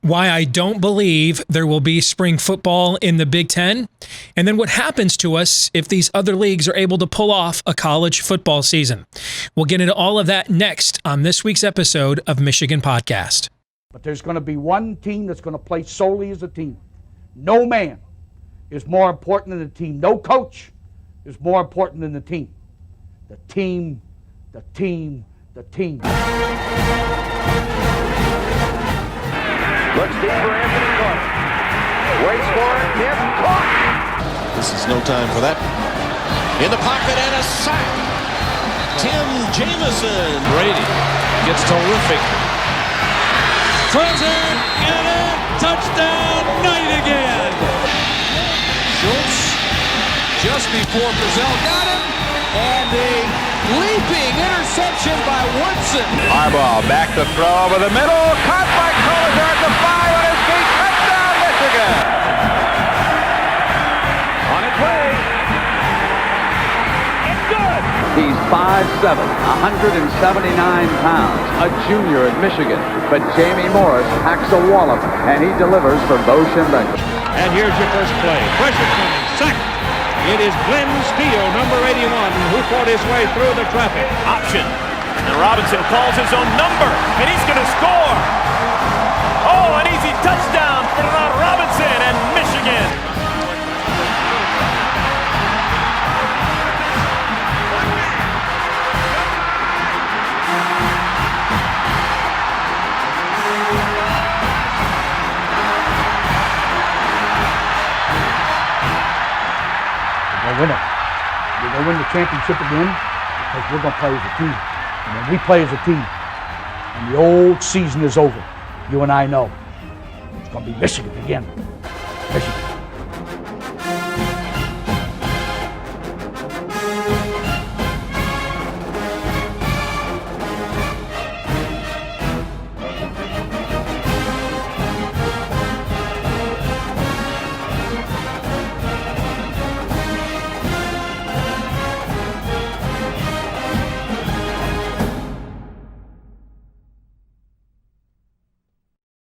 why I don't believe there will be spring football in the Big Ten, and then what happens to us if these other leagues are able to pull off a college football season. We'll get into all of that next on this week's episode of Michigan Podcast. But there's going to be one team that's going to play solely as a team. No man is more important than the team. No coach is more important than the team. The team, the team, the team. Looks deep for Anthony Clark. Waits for it. Hit. Caught. This is no time for that. In the pocket and a sack. Tim Jamison. Brady gets terrific. Throws it. Get it. Touchdown. Knight again. Schultz just before Brazil got him. And a leaping interception by Woodson. Harbaugh back to throw over the middle. Caught by Collier at the 5 on his feet. Touchdown, Michigan. On its way. It's good. He's 5'7", 179 pounds, a junior at Michigan. But Jamie Morris packs a wallop, and he delivers for Bo Schembechler. And here's your first play. Pressure coming. Sack. It is Glenn Steele, number 81, who fought his way through the traffic. Option. And Robinson calls his own number, and he's going to score. Oh, an easy touchdown for Robinson and Michigan. Win it. We're going to win the championship again because we're going to play as a team. And when we play as a team and the old season is over, you and I know it's going to be Michigan again. Michigan.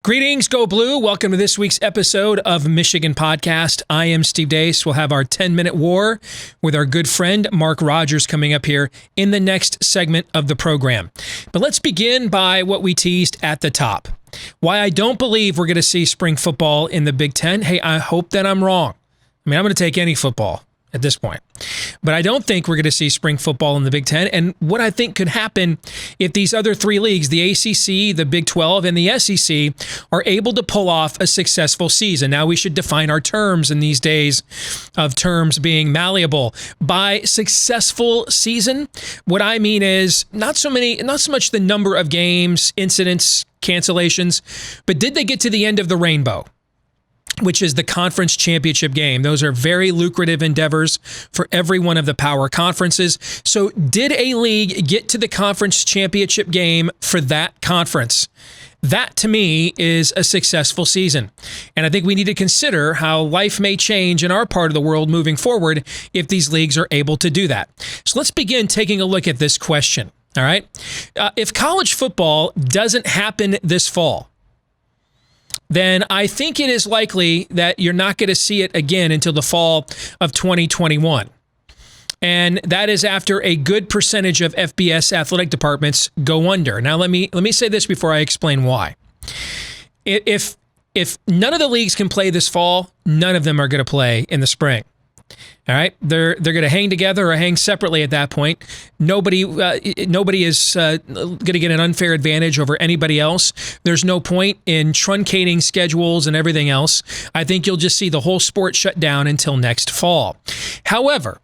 Greetings, Go Blue. Welcome to this week's episode of Michigan Podcast. I am Steve Deace. We'll have our 10-minute war with our good friend Mark Rogers coming up here in the next segment of the program. But let's begin by what we teased at the top. Why I don't believe we're going to see spring football in the Big Ten. Hey, I hope that I'm wrong. I mean, I'm going to take any football at this point. But I don't think we're going to see spring football in the Big Ten. And what I think could happen if these other three leagues, the ACC, the Big 12, and the SEC, are able to pull off a successful season. Now, we should define our terms in these days of terms being malleable. By successful season, what I mean is not so much the number of games, incidents, cancellations, but did they get to the end of the rainbow, which is the conference championship game. Those are very lucrative endeavors for every one of the power conferences. So did a league get to the conference championship game for that conference? That, to me, is a successful season. And I think we need to consider how life may change in our part of the world moving forward if these leagues are able to do that. So let's begin taking a look at this question, all right? If college football doesn't happen this fall, then I think it is likely that you're not going to see it again until the fall of 2021. And that is after a good percentage of FBS athletic departments go under. Now, let me say this before I explain why. If none of the leagues can play this fall, none of them are going to play in the spring. All right, they're going to hang together or hang separately at that point. Nobody is going to get an unfair advantage over anybody else. There's no point in truncating schedules and everything else. I think you'll just see the whole sport shut down until next fall. However,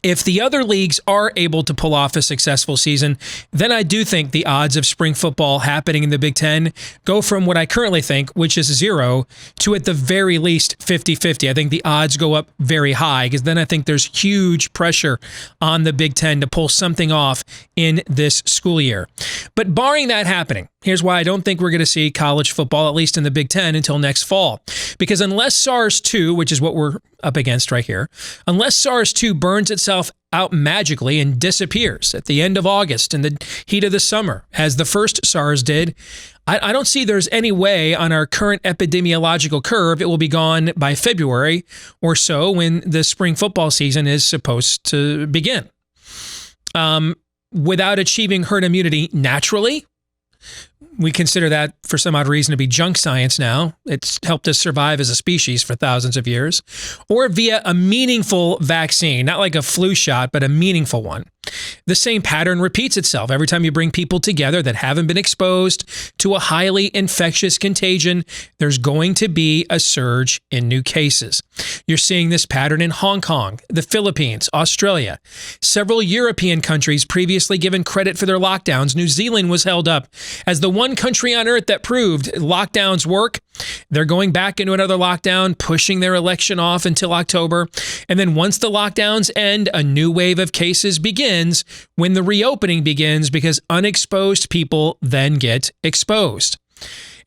if the other leagues are able to pull off a successful season, then I do think the odds of spring football happening in the Big Ten go from what I currently think, which is 0, to at the very least 50-50. I think the odds go up very high because then I think there's huge pressure on the Big Ten to pull something off in this school year. But barring that happening, here's why I don't think we're going to see college football, at least in the Big Ten, until next fall. Because unless SARS-2, which is what we're up against right here, unless SARS-2 burns itself out magically and disappears at the end of August in the heat of the summer, as the first SARS did, I don't see there's any way on our current epidemiological curve it will be gone by February or so when the spring football season is supposed to begin. Without achieving herd immunity naturally, we consider that for some odd reason to be junk science now. It's helped us survive as a species for thousands of years. Or via a meaningful vaccine, not like a flu shot, but a meaningful one. The same pattern repeats itself every time you bring people together that haven't been exposed to a highly infectious contagion. There's going to be a surge in new cases. You're seeing this pattern in Hong Kong, the Philippines, Australia. Several European countries previously given credit for their lockdowns. New Zealand was held up as the one country on earth that proved lockdowns work. They're going back into another lockdown, pushing their election off until October. And then once the lockdowns end, a new wave of cases begins when the reopening begins, because unexposed people then get exposed.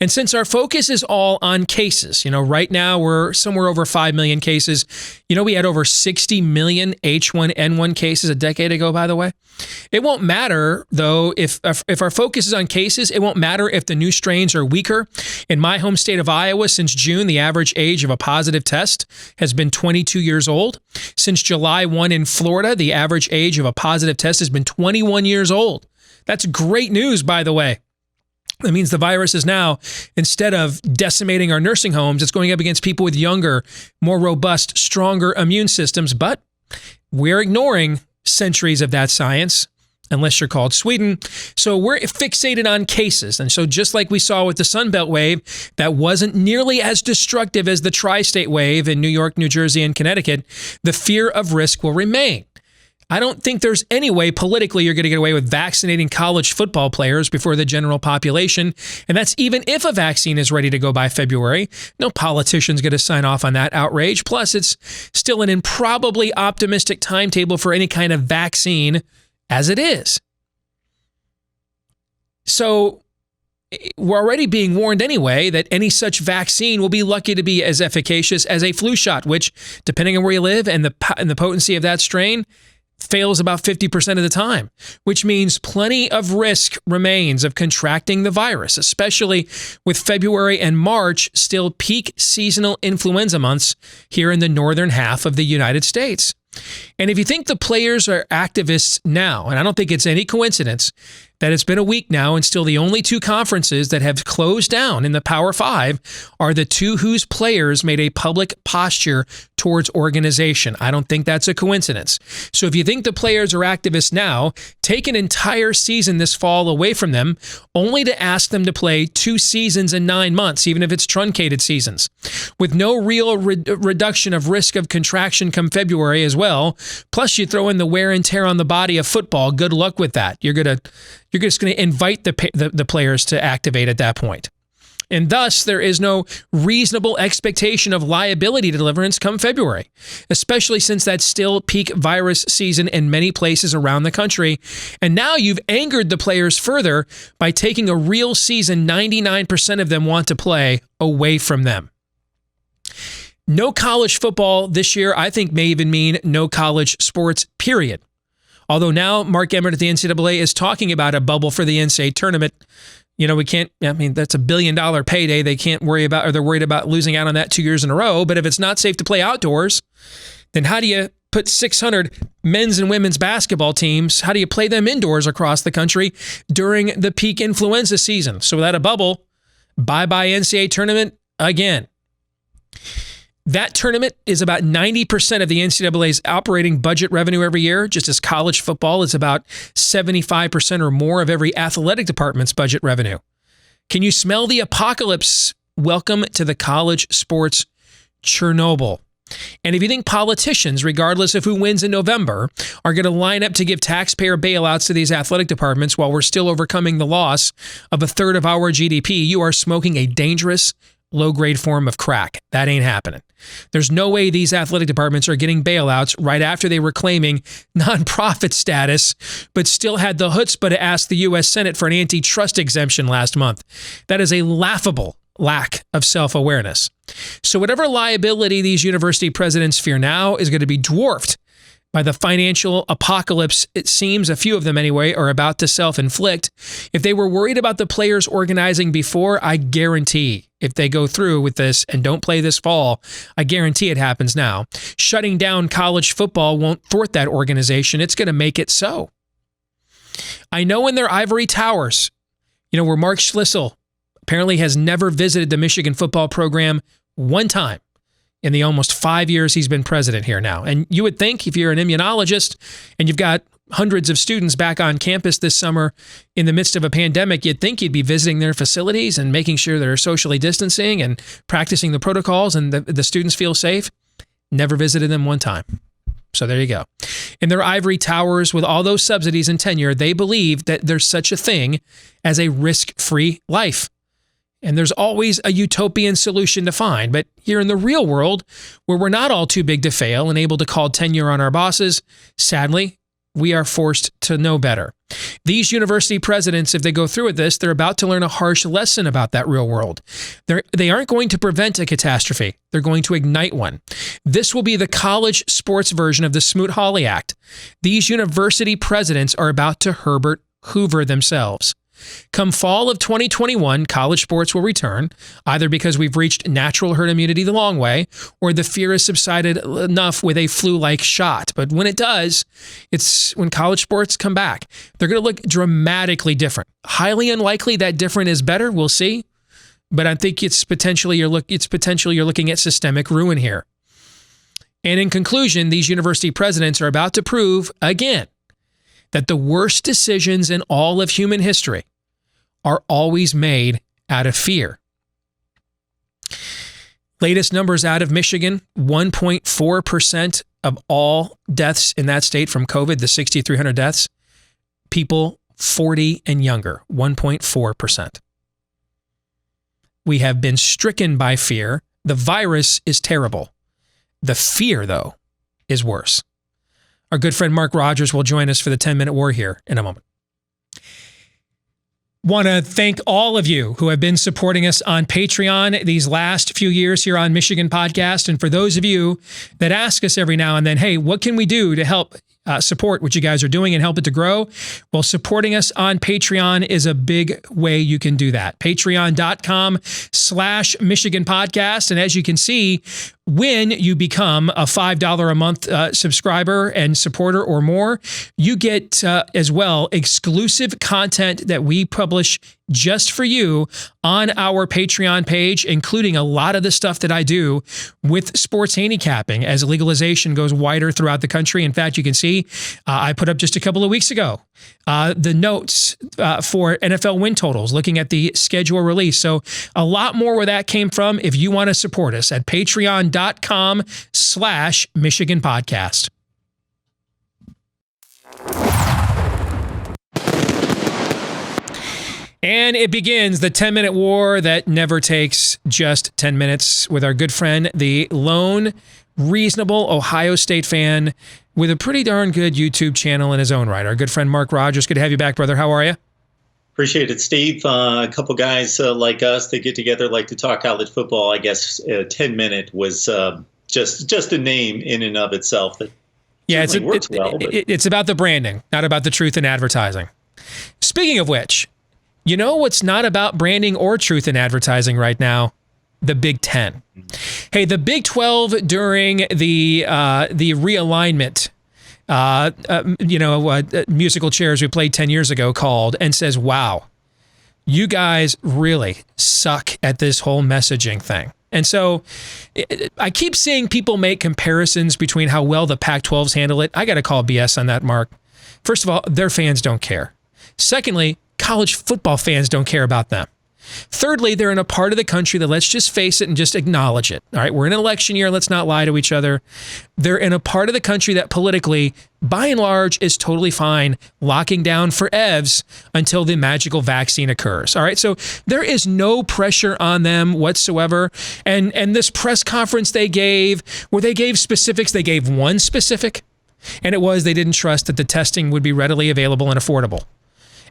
And since our focus is all on cases, right now we're somewhere over 5 million cases. We had over 60 million H1N1 cases a decade ago, by the way. It won't matter, though, if our focus is on cases, it won't matter if the new strains are weaker. In my home state of Iowa, since June, the average age of a positive test has been 22 years old. Since July 1 in Florida, the average age of a positive test has been 21 years old. That's great news, by the way. That means the virus is now, instead of decimating our nursing homes, it's going up against people with younger, more robust, stronger immune systems. But we're ignoring centuries of that science, unless you're called Sweden. So we're fixated on cases. And so just like we saw with the Sunbelt wave, that wasn't nearly as destructive as the tri-state wave in New York, New Jersey, and Connecticut, the fear of risk will remain. I don't think there's any way politically you're going to get away with vaccinating college football players before the general population. And that's even if a vaccine is ready to go by February. No politician's going to sign off on that outrage. Plus, it's still an improbably optimistic timetable for any kind of vaccine as it is. So we're already being warned anyway that any such vaccine will be lucky to be as efficacious as a flu shot, which, depending on where you live and the potency of that strain, fails about 50% of the time, which means plenty of risk remains of contracting the virus, especially with February and March still peak seasonal influenza months here in the northern half of the United States. And if you think the players are activists now, and I don't think it's any coincidence that it's been a week now and still the only two conferences that have closed down in the Power Five are the two whose players made a public posture towards organization. I don't think that's a coincidence. So if you think the players are activists now, take an entire season this fall away from them, only to ask them to play 2 seasons in 9 months, even if it's truncated seasons, with no real reduction of risk of contraction come February as well. Plus, you throw in the wear and tear on the body of football. Good luck with that. You're just going to invite the players to activate at that point. And thus, there is no reasonable expectation of liability deliverance come February, especially since that's still peak virus season in many places around the country. And now you've angered the players further by taking a real season 99% of them want to play away from them. No college football this year, I think, may even mean no college sports, period. Although now Mark Emmert at the NCAA is talking about a bubble for the NCAA tournament. We can't, that's $1 billion payday. They can't worry about, or they're worried about losing out on that 2 years in a row. But if it's not safe to play outdoors, then how do you put 600 men's and women's basketball teams, how do you play them indoors across the country during the peak influenza season? So without a bubble, bye-bye NCAA tournament again. That tournament is about 90% of the NCAA's operating budget revenue every year, just as college football is about 75% or more of every athletic department's budget revenue. Can you smell the apocalypse? Welcome to the college sports Chernobyl. And if you think politicians, regardless of who wins in November, are going to line up to give taxpayer bailouts to these athletic departments while we're still overcoming the loss of a third of our GDP, you are smoking a dangerous, low-grade form of crack. That ain't happening. There's no way these athletic departments are getting bailouts right after they were claiming nonprofit status, but still had the chutzpah to ask the U.S. Senate for an antitrust exemption last month. That is a laughable lack of self-awareness. So whatever liability these university presidents fear now is going to be dwarfed by the financial apocalypse, it seems a few of them anyway, are about to self-inflict. If they were worried about the players organizing before, I guarantee if they go through with this and don't play this fall, I guarantee it happens now. Shutting down college football won't thwart that organization. It's going to make it so. I know in their ivory towers, where Mark Schlissel apparently has never visited the Michigan football program one time in the almost 5 years he's been president here now. And you would think if you're an immunologist and you've got hundreds of students back on campus this summer in the midst of a pandemic, you'd think you'd be visiting their facilities and making sure they're socially distancing and practicing the protocols and the students feel safe. Never visited them one time. So there you go. In their ivory towers with all those subsidies and tenure, they believe that there's such a thing as a risk-free life. And there's always a utopian solution to find. But here in the real world, where we're not all too big to fail and able to call tenure on our bosses, sadly, we are forced to know better. These university presidents, if they go through with this, they're about to learn a harsh lesson about that real world. They aren't going to prevent a catastrophe. They're going to ignite one. This will be the college sports version of the Smoot-Hawley Act. These university presidents are about to Herbert Hoover themselves. Come fall of 2021, college sports will return, either because we've reached natural herd immunity the long way, or the fear has subsided enough with a flu-like shot. But when it does, it's when college sports come back. They're going to look dramatically different. Highly unlikely that different is better. We'll see. But I think it's potentially you're looking at systemic ruin here. And in conclusion, these university presidents are about to prove again that the worst decisions in all of human history are always made out of fear. Latest numbers out of Michigan, 1.4% of all deaths in that state from COVID, the 6,300 deaths, people 40 and younger, 1.4%. We have been stricken by fear. The virus is terrible. The fear, though, is worse. Our good friend Mark Rogers will join us for the 10-minute war here in a moment. Want to thank all of you who have been supporting us on Patreon these last few years here on Michigan Podcast. And for those of you that ask us every now and then, hey, what can we do to help support what you guys are doing and help it to grow? Well, supporting us on Patreon is a big way you can do that. Patreon.com/Michigan Podcast. And as you can see, when you become a $5 a month subscriber and supporter or more, you get as well exclusive content that we publish just for you on our Patreon page, including a lot of the stuff that I do with sports handicapping as legalization goes wider throughout the country. In fact, you can see I put up just a couple of weeks ago the notes for NFL win totals, looking at the schedule release. So a lot more where that came from if you want to support us at patreon.com/Michigan Podcast. And it begins the 10-minute war that never takes just 10 minutes with our good friend, the lone, reasonable Ohio State fan with a pretty darn good YouTube channel in his own right. Our good friend, Mark Rogers. Good to have you back, brother. How are you? Appreciate it, Steve. A couple guys like us that get together like to talk college football. I guess 10-minute was just a name in and of itself. That it's about the branding, not about the truth in advertising. Speaking of which, you know what's not about branding or truth in advertising right now? The Big Ten. Hey, the Big 12 during the realignment, musical chairs we played 10 years ago called and says, wow, you guys really suck at this whole messaging thing. And so I keep seeing people make comparisons between how well the Pac-12s handle it. I got to call BS on that, Mark. First of all, their fans don't care. Secondly, college football fans don't care about them. Thirdly, they're in a part of the country that, let's just face it and just acknowledge it. All right, we're in an election year. Let's not lie to each other. They're in a part of the country that politically, by and large, is totally fine locking down for EVs until the magical vaccine occurs. All right, so there is no pressure on them whatsoever. And this press conference they gave, where they gave specifics, they gave one specific, and it was they didn't trust that the testing would be readily available and affordable.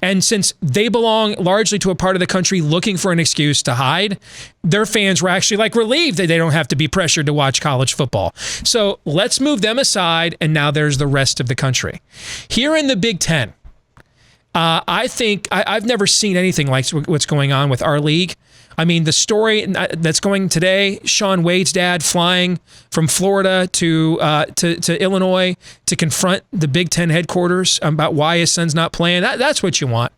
And since they belong largely to a part of the country looking for an excuse to hide, their fans were actually like relieved that they don't have to be pressured to watch college football. So let's move them aside, and now there's the rest of the country. Here in the Big Ten, I think I've never seen anything like what's going on with our league. I mean, the story that's going today, Sean Wade's dad flying from Florida to Illinois to confront the Big Ten headquarters about why his son's not playing. That's what you want.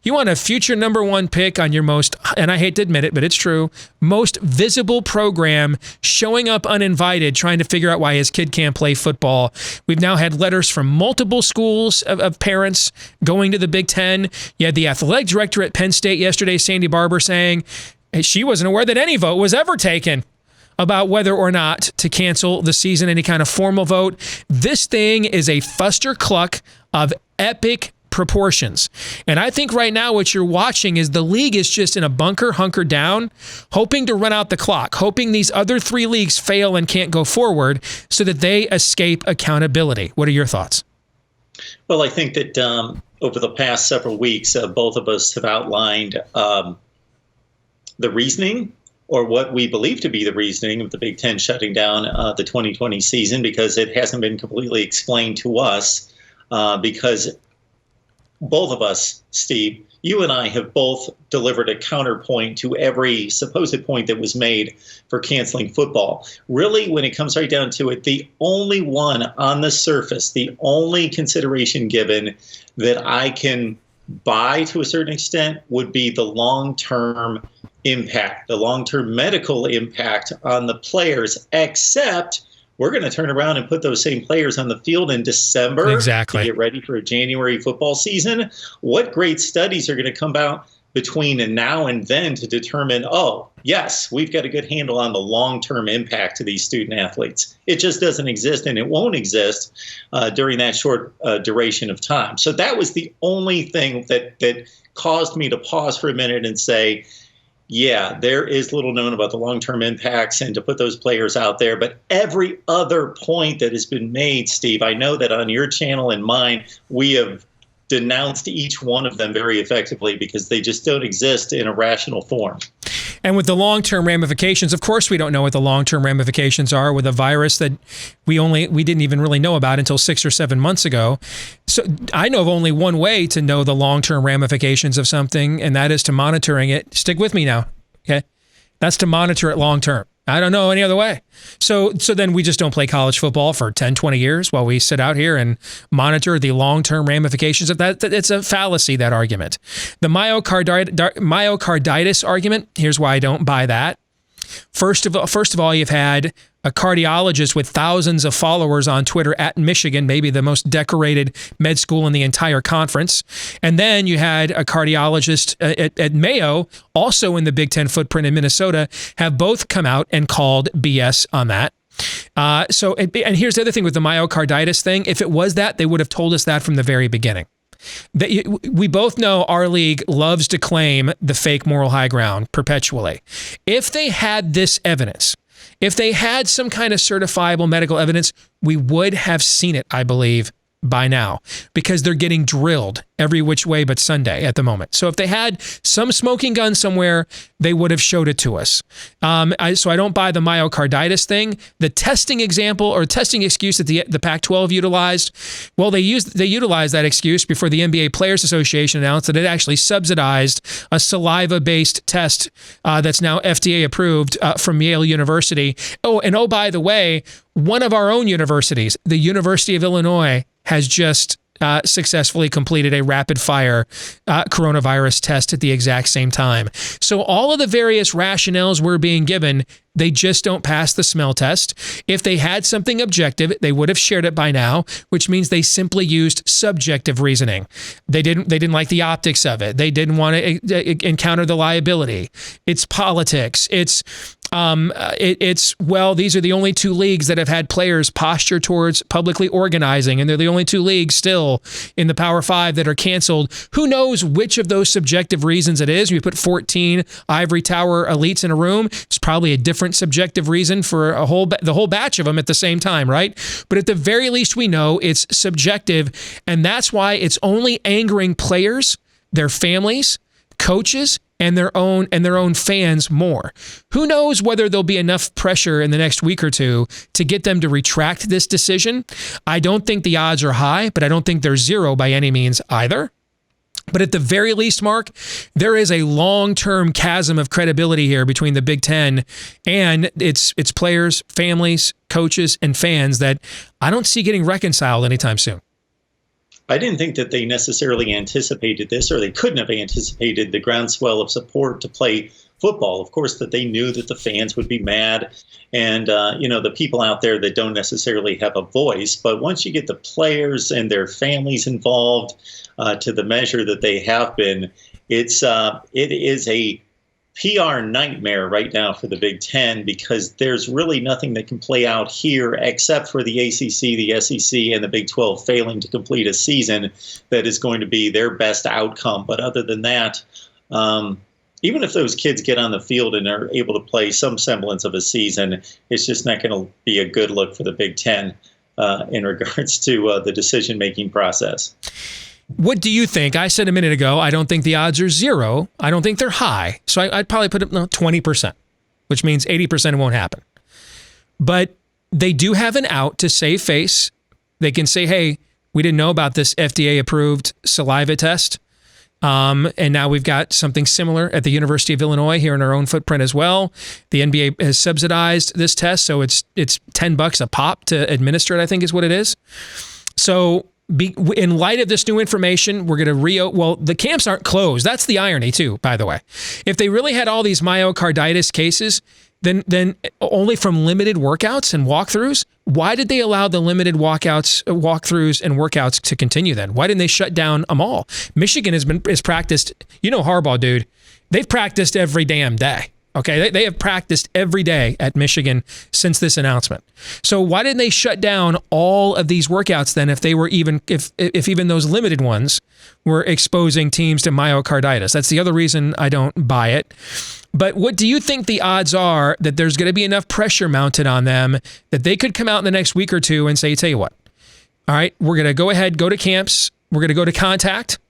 You want a future number one pick on your most, and I hate to admit it, but it's true, most visible program showing up uninvited, trying to figure out why his kid can't play football. We've now had letters from multiple schools of parents going to the Big Ten. You had the athletic director at Penn State yesterday, Sandy Barber, saying she wasn't aware that any vote was ever taken about whether or not to cancel the season, any kind of formal vote. This thing is a fuster-cluck of epic proportions. And I think right now what you're watching is the league is just in a bunker, hunkered down, hoping to run out the clock, hoping these other three leagues fail and can't go forward so that they escape accountability. What are your thoughts? Well, I think that over the past several weeks, both of us have outlined the reasoning, or what we believe to be the reasoning, of the Big Ten shutting down the 2020 season, because it hasn't been completely explained to us, because both of us, Steve, you and I have both delivered a counterpoint to every supposed point that was made for canceling football. Really, when it comes right down to it, the only one on the surface, the only consideration given that I can buy to a certain extent would be the long-term impact, the long-term medical impact on the players, except we're going to turn around and put those same players on the field in December to get ready for a January football season. What great studies are going to come out between now and then to determine, oh, yes, we've got a good handle on the long-term impact to these student athletes. It just doesn't exist, and it won't exist during that short duration of time. So that was the only thing that caused me to pause for a minute and say, yeah, there is little known about the long-term impacts and to put those players out there. But every other point that has been made, Steve, I know that on your channel and mine, we have denounced each one of them very effectively because they just don't exist in a rational form. And with the long-term ramifications, of course, we don't know what the long-term ramifications are with a virus that we didn't even really know about until 6 or 7 months ago. So I know of only one way to know the long-term ramifications of something, and that is to monitoring it. Stick with me now, okay? That's to monitor it long-term. I don't know any other way. So then we just don't play college football for 10, 20 years while we sit out here and monitor the long-term ramifications of that. It's a fallacy, that argument. The myocarditis argument, here's why I don't buy that. First of all, you've had a cardiologist with thousands of followers on Twitter at Michigan, maybe the most decorated med school in the entire conference. And then you had a cardiologist at Mayo, also in the Big Ten footprint in Minnesota, have both come out and called BS on that. And here's the other thing with the myocarditis thing. If it was that, they would have told us that from the very beginning. We both know our league loves to claim the fake moral high ground perpetually. If they had this evidence, if they had some kind of certifiable medical evidence, we would have seen it, I believe, by now, because they're getting drilled every which way but Sunday at the moment. So if they had some smoking gun somewhere, they would have showed it to us. So I don't buy the myocarditis thing. The testing example or testing excuse that the Pac-12 utilized, well, they utilized that excuse before the NBA Players Association announced that it actually subsidized a saliva-based test that's now FDA approved from Yale University. Oh, by the way, one of our own universities, the University of Illinois, has just successfully completed a rapid-fire coronavirus test at the exact same time. So all of the various rationales we're being given, they just don't pass the smell test. If they had something objective, they would have shared it by now, which means they simply used subjective reasoning. They didn't like the optics of it. They didn't want to encounter the liability. It's politics. It's these are the only two leagues that have had players posture towards publicly organizing, and they're the only two leagues still in the Power Five that are canceled. Who knows which of those subjective reasons it is? We put 14 ivory tower elites in a room. It's probably a different subjective reason for the whole batch of them at the same time, right? But at the very least, we know it's subjective, and that's why it's only angering players their families, coaches, and their own fans more. Who knows whether there'll be enough pressure in the next week or two to get them to retract this decision? I don't think the odds are high, but I don't think they're zero by any means either. But at the very least, Mark, there is a long-term chasm of credibility here between the Big Ten and its players, families, coaches, and fans that I don't see getting reconciled anytime soon. I didn't think that they necessarily anticipated this, or they couldn't have anticipated the groundswell of support to play football. Of course, that they knew that the fans would be mad and, the people out there that don't necessarily have a voice. But once you get the players and their families involved to the measure that they have been, it is a PR nightmare right now for the Big Ten, because there's really nothing that can play out here except for the ACC, the SEC, and the Big 12 failing to complete a season that is going to be their best outcome. But other than that, even if those kids get on the field and are able to play some semblance of a season, it's just not going to be a good look for the Big Ten in regards to the decision-making process. What do you think? I said a minute ago, I don't think the odds are zero. I don't think they're high. So I'd probably put it 20%, which means 80% won't happen. But they do have an out to save face. They can say, hey, we didn't know about this FDA-approved saliva test. And now we've got something similar at the University of Illinois here in our own footprint as well. The NBA has subsidized this test, so it's $10 a pop to administer it, I think is what it is. So in light of this new information, we're going to well, the camps aren't closed. That's the irony too, by the way. If they really had all these myocarditis cases, then only from limited workouts and walkthroughs, why did they allow the limited walkthroughs and workouts to continue then? Why didn't they shut down them all? Michigan has practiced, Harbaugh, dude, they've practiced every damn day. Okay, they have practiced every day at Michigan since this announcement. So why didn't they shut down all of these workouts then if they were if even those limited ones were exposing teams to myocarditis? That's the other reason I don't buy it. But what do you think the odds are that there's going to be enough pressure mounted on them that they could come out in the next week or two and say, tell you what, all right, we're going to go ahead, go to camps, we're going to go to contact,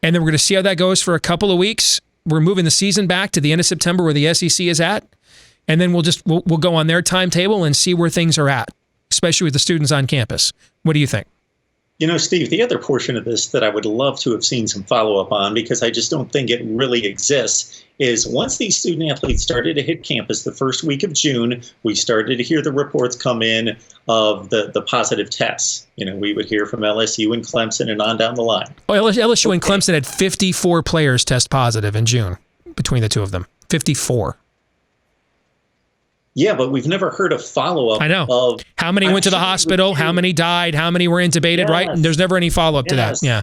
and then we're going to see how that goes for a couple of weeks. We're moving the season back to the end of September where the SEC is at, and then we'll go on their timetable and see where things are at, especially with the students on campus. What do you think? Steve, the other portion of this that I would love to have seen some follow-up on, because I just don't think it really exists, is once these student athletes started to hit campus the first week of June, we started to hear the reports come in of the positive tests. We would hear from LSU and Clemson and on down the line. Oh, LSU and Clemson had 54 players test positive in June between the two of them. 54. Yeah, but we've never heard a follow-up. I know. Of how many went to the hospital, how many died, how many were intubated, yes. Right? And there's never any follow-up to that. Yeah.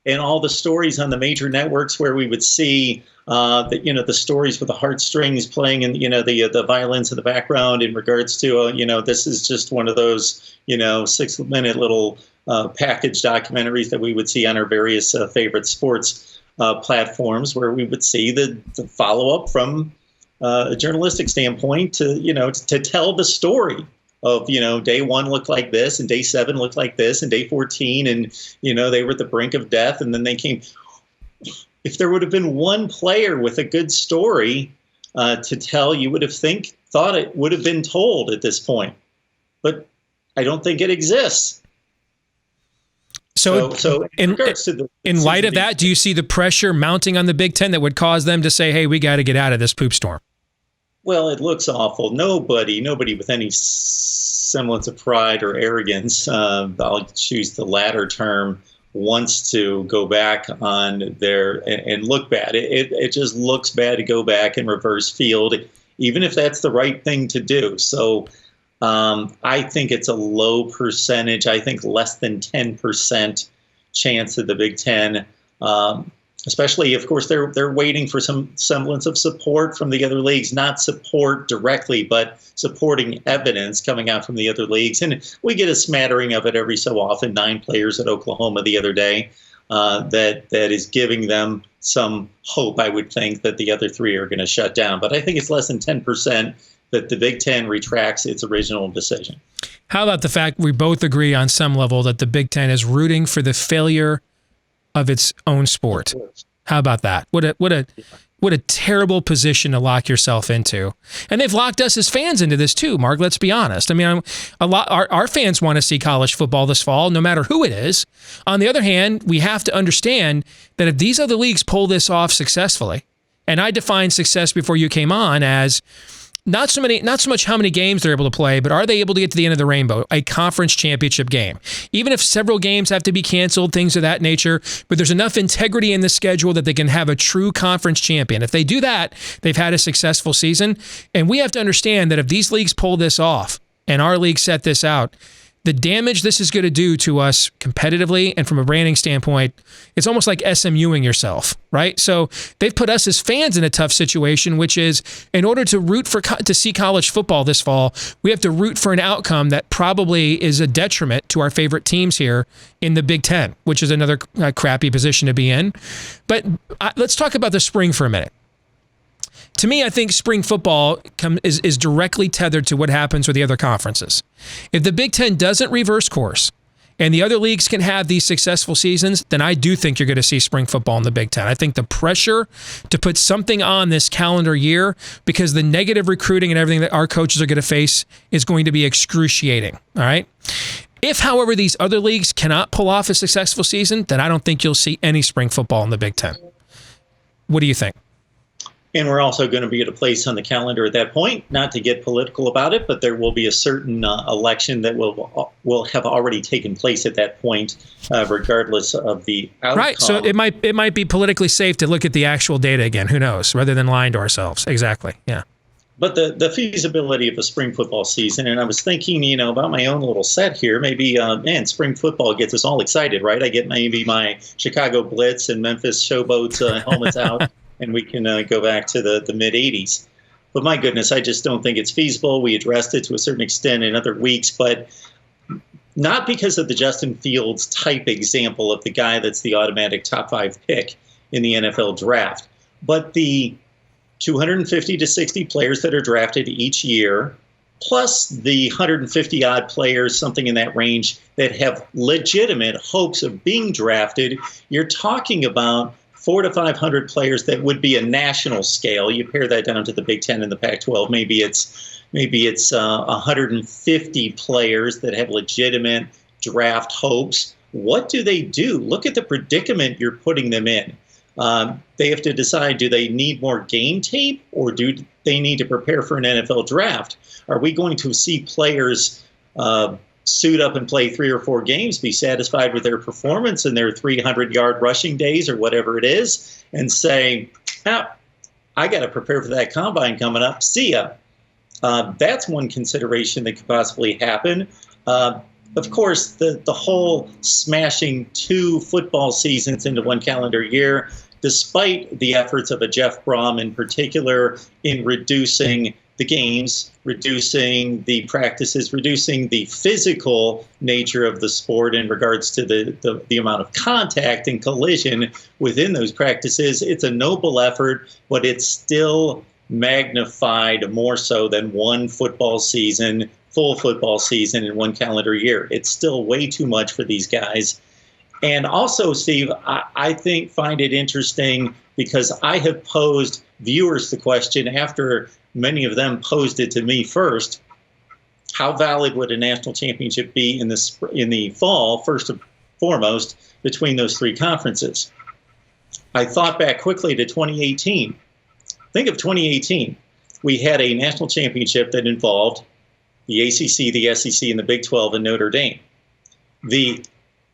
And all the stories on the major networks where we would see the stories with the heartstrings playing and, the violins in the background in regards to, this is just one of those, 6-minute little package documentaries that we would see on our various favorite sports platforms, where we would see the follow-up from a journalistic standpoint to tell the story of, day 1 looked like this and day 7 looked like this and day 14 and, they were at the brink of death and then they came. If there would have been one player with a good story to tell, you would have thought it would have been told at this point. But I don't think it exists. So in light of that, do you see the pressure mounting on the Big Ten that would cause them to say, hey, we got to get out of this poop storm? Well, it looks awful. Nobody with any semblance of pride or arrogance, I'll choose the latter term, wants to go back on their and look bad. It just looks bad to go back and reverse field, even if that's the right thing to do. So I think it's a low percentage. I think less than 10% chance of the Big Ten, especially, of course, they're waiting for some semblance of support from the other leagues, not support directly, but supporting evidence coming out from the other leagues. And we get a smattering of it every so often. 9 players at Oklahoma the other day that is giving them some hope, I would think, that the other 3 are going to shut down. But I think it's less than 10% that the Big Ten retracts its original decision. How about the fact we both agree on some level that the Big Ten is rooting for the failure of its own sport. How about that? What a terrible position to lock yourself into. And they've locked us as fans into this too, Mark. Let's be honest. I mean, our fans want to see college football this fall, no matter who it is. On the other hand, we have to understand that if these other leagues pull this off successfully, and I define success before you came on as not so much how many games they're able to play, but are they able to get to the end of the rainbow, a conference championship game? Even if several games have to be canceled, things of that nature, but there's enough integrity in the schedule that they can have a true conference champion. If they do that, they've had a successful season. And we have to understand that if these leagues pull this off and our league set this out, the damage this is going to do to us competitively and from a branding standpoint, it's almost like SMUing yourself, right? So they've put us as fans in a tough situation, which is in order to root to see college football this fall, we have to root for an outcome that probably is a detriment to our favorite teams here in the Big Ten, which is another crappy position to be in. But let's talk about the spring for a minute. To me, I think spring football is directly tethered to what happens with the other conferences. If the Big Ten doesn't reverse course and the other leagues can have these successful seasons, then I do think you're going to see spring football in the Big Ten. I think the pressure to put something on this calendar year, because the negative recruiting and everything that our coaches are going to face is going to be excruciating. All right. If, however, these other leagues cannot pull off a successful season, then I don't think you'll see any spring football in the Big Ten. What do you think? And we're also going to be at a place on the calendar at that point, not to get political about it, but there will be a certain election that will have already taken place at that point, regardless of the outcome. Right. So it might be politically safe to look at the actual data again. Who knows? Rather than lying to ourselves. Exactly. Yeah. But the feasibility of a spring football season, and I was thinking, about my own little set here. Maybe, spring football gets us all excited, right? I get maybe my Chicago Blitz and Memphis Showboats helmets out. And we can go back to the mid-'80s. But my goodness, I just don't think it's feasible. We addressed it to a certain extent in other weeks, but not because of the Justin Fields type example of the guy that's the automatic top 5 pick in the NFL draft, but the 250 to 60 players that are drafted each year, plus the 150-odd players, something in that range, that have legitimate hopes of being drafted. You're talking about 400 to 500 players that would be a national scale. You pair that down to the Big Ten and the Pac-12. Maybe it's 150 players that have legitimate draft hopes. What do they do? Look at the predicament you're putting them in. They have to decide, do they need more game tape or do they need to prepare for an NFL draft? Are we going to see players suit up and play 3 or 4 games, be satisfied with their performance and their 300-yard rushing days or whatever it is, and say, I got to prepare for that combine coming up. See ya. That's one consideration that could possibly happen. Of course, the whole smashing 2 football seasons into one calendar year, despite the efforts of a Jeff Brom in particular in reducing the games, reducing the practices, reducing the physical nature of the sport in regards to the amount of contact and collision within those practices. It's a noble effort, but it's still magnified more so than one football season, full football season in one calendar year. It's still way too much for these guys. And also, Steve, I find it interesting because I have posed viewers the question after many of them posed it to me first. How valid would a national championship be in the fall, first and foremost, between those 3 conferences? I thought back quickly to 2018. Think of 2018. We had a national championship that involved the ACC, the SEC, and the Big 12 and Notre Dame. The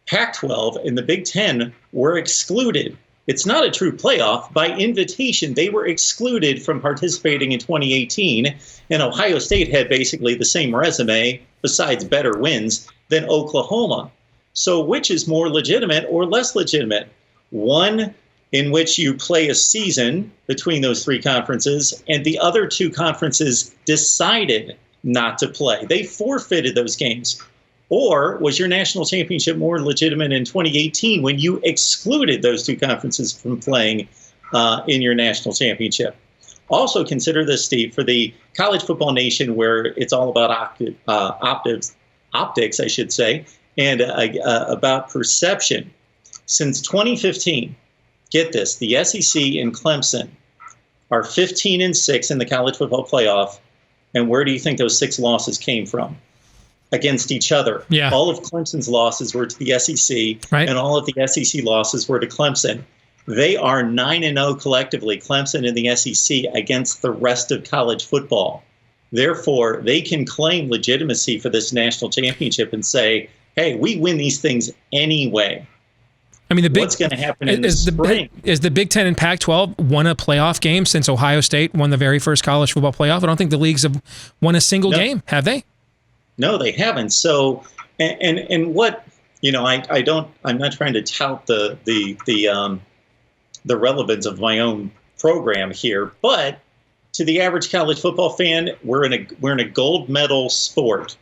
Pac-12 and the Big 10 were excluded. It's not a true playoff. By invitation, they were excluded from participating in 2018, and Ohio State had basically the same resume, besides better wins, than Oklahoma. So which is more legitimate or less legitimate? One in which you play a season between those 3 conferences, and the other 2 conferences decided not to play. They forfeited those games. Or was your national championship more legitimate in 2018 when you excluded those 2 conferences from playing in your national championship? Also consider this, Steve, for the college football nation where it's all about optics, I should say, and about perception. Since 2015, get this, the SEC and Clemson are 15-6 in the college football playoff. And where do you think those 6 losses came from? Against each other. Yeah. All of Clemson's losses were to the SEC, right, and all of the SEC losses were to Clemson. They are 9-0 collectively, Clemson and the SEC, against the rest of college football. Therefore, they can claim legitimacy for this national championship and say, hey, we win these things anyway. I mean, what's going to happen in the spring? Is the Big Ten and Pac-12 won a playoff game since Ohio State won the very first college football playoff? I don't think the leagues have won a single game, have they? No, they haven't. So, and what, I'm not trying to tout the relevance of my own program here, but to the average college football fan, we're in a gold medal sport.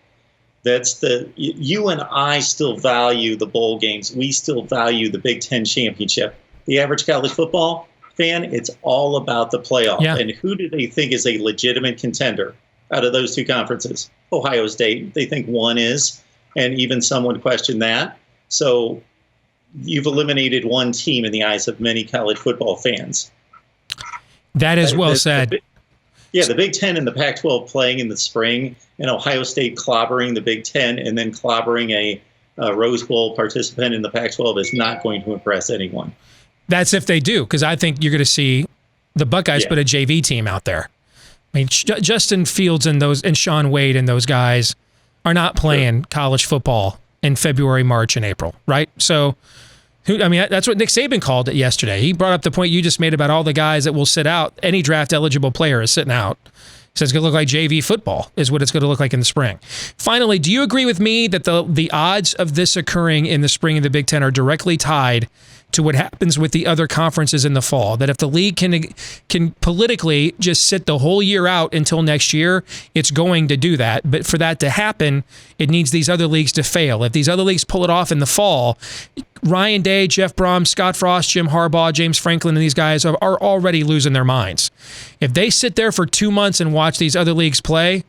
You and I still value the bowl games. We still value the Big Ten championship. The average college football fan, it's all about the playoff. Yeah. And who do they think is a legitimate contender out of those 2 conferences? Ohio State, they think one is, and even some would question that. So you've eliminated one team in the eyes of many college football fans. That is well said. The Big Ten and the Pac-12 playing in the spring, and Ohio State clobbering the Big Ten and then clobbering a Rose Bowl participant in the Pac-12 is not going to impress anyone. That's if they do, because I think you're going to see the Buckeyes put a JV team out there. I mean, Justin Fields and Sean Wade and those guys are not playing college football in February, March, and April, right? So, that's what Nick Saban called it yesterday. He brought up the point you just made about all the guys that will sit out. Any draft-eligible player is sitting out. He says it's going to look like JV football is what it's going to look like in the spring. Finally, do you agree with me that the odds of this occurring in the spring of the Big Ten are directly tied to what happens with the other conferences in the fall? That if the league can politically just sit the whole year out until next year, it's going to do that. But for that to happen, it needs these other leagues to fail. If these other leagues pull it off in the fall, Ryan Day, Jeff Brom, Scott Frost, Jim Harbaugh, James Franklin, and these guys are already losing their minds. If they sit there for 2 months and watch these other leagues play,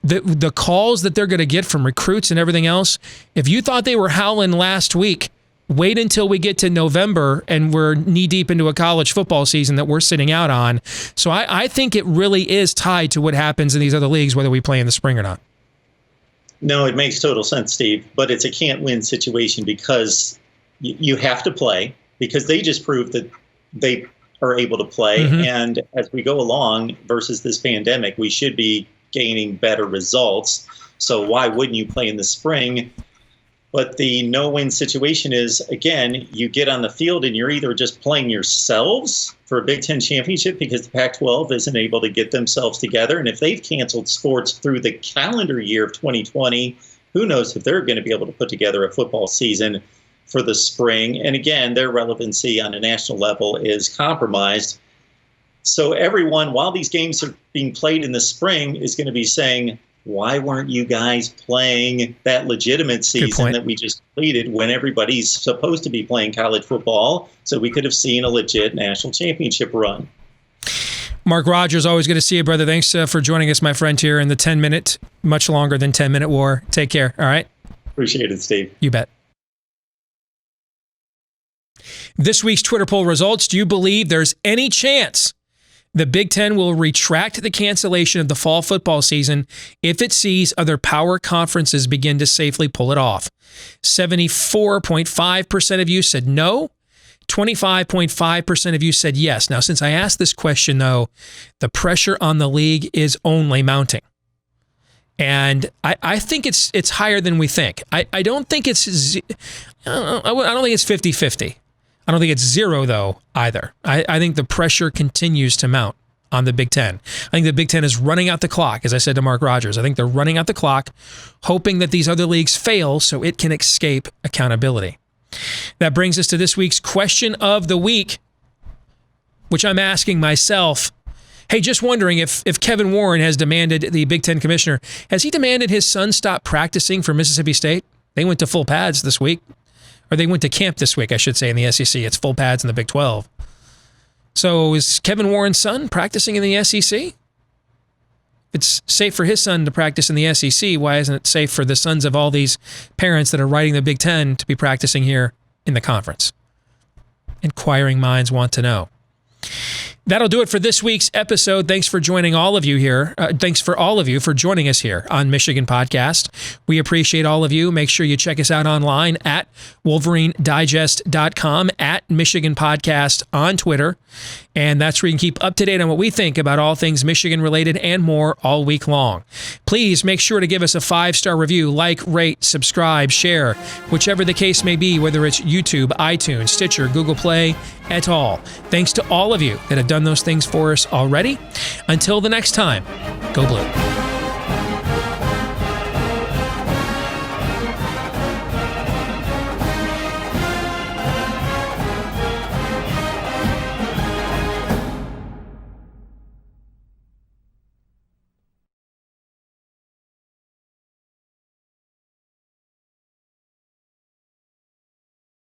the calls that they're going to get from recruits and everything else, if you thought they were howling last week, wait until we get to November and we're knee-deep into a college football season that we're sitting out on. So I think it really is tied to what happens in these other leagues, whether we play in the spring or not. No, it makes total sense, Steve, but it's a can't-win situation because you have to play, because they just proved that they are able to play. Mm-hmm. And as we go along versus this pandemic, we should be gaining better results. So why wouldn't you play in the spring? But the no-win situation is, again, you get on the field and you're either just playing yourselves for a Big Ten championship because the Pac-12 isn't able to get themselves together. And if they've canceled sports through the calendar year of 2020, who knows if they're going to be able to put together a football season for the spring. And again, their relevancy on a national level is compromised. So everyone, while these games are being played in the spring, is going to be saying, why weren't you guys playing that legitimate season that we just completed when everybody's supposed to be playing college football so we could have seen a legit national championship run? Mark Rogers, always good to see you, brother. Thanks for joining us, my friend, here in the 10-minute, much longer than 10-minute war. Take care, all right? Appreciate it, Steve. You bet. This week's Twitter poll results. Do you believe there's any chance the Big Ten will retract the cancellation of the fall football season if it sees other power conferences begin to safely pull it off? 74.5% of you said no. 25.5% of you said yes. Now, since I asked this question, though, the pressure on the league is only mounting. And I think it's higher than we think. I don't think it's 50-50. I don't think it's zero, though, either. I think the pressure continues to mount on the Big Ten. I think the Big Ten is running out the clock, as I said to Mark Rogers. I think they're running out the clock, hoping that these other leagues fail so it can escape accountability. That brings us to this week's question of the week, which I'm asking myself. Hey, just wondering if Kevin Warren has demanded, the Big Ten commissioner, has he demanded his son stop practicing for Mississippi State? They went to full pads this week. Or they went to camp this week, I should say, in the SEC. It's full pads in the Big 12. So is Kevin Warren's son practicing in the SEC? If it's safe for his son to practice in the SEC, why isn't it safe for the sons of all these parents that are writing the Big Ten to be practicing here in the conference? inquiring minds want to know. That'll do it for this week's episode. Thanks for joining all of you here. Thanks for all of you for joining us here on Michigan Podcast. We appreciate all of you. Make sure you check us out online at WolverineDigest.com, at Michigan Podcast on Twitter. And that's where you can keep up to date on what we think about all things Michigan related and more all week long. Please make sure to give us a 5-star review, like, rate, subscribe, share, whichever the case may be, whether it's YouTube, iTunes, Stitcher, Google Play, et al. Thanks to all of you that have done those things for us already. Until the next time, go Blue.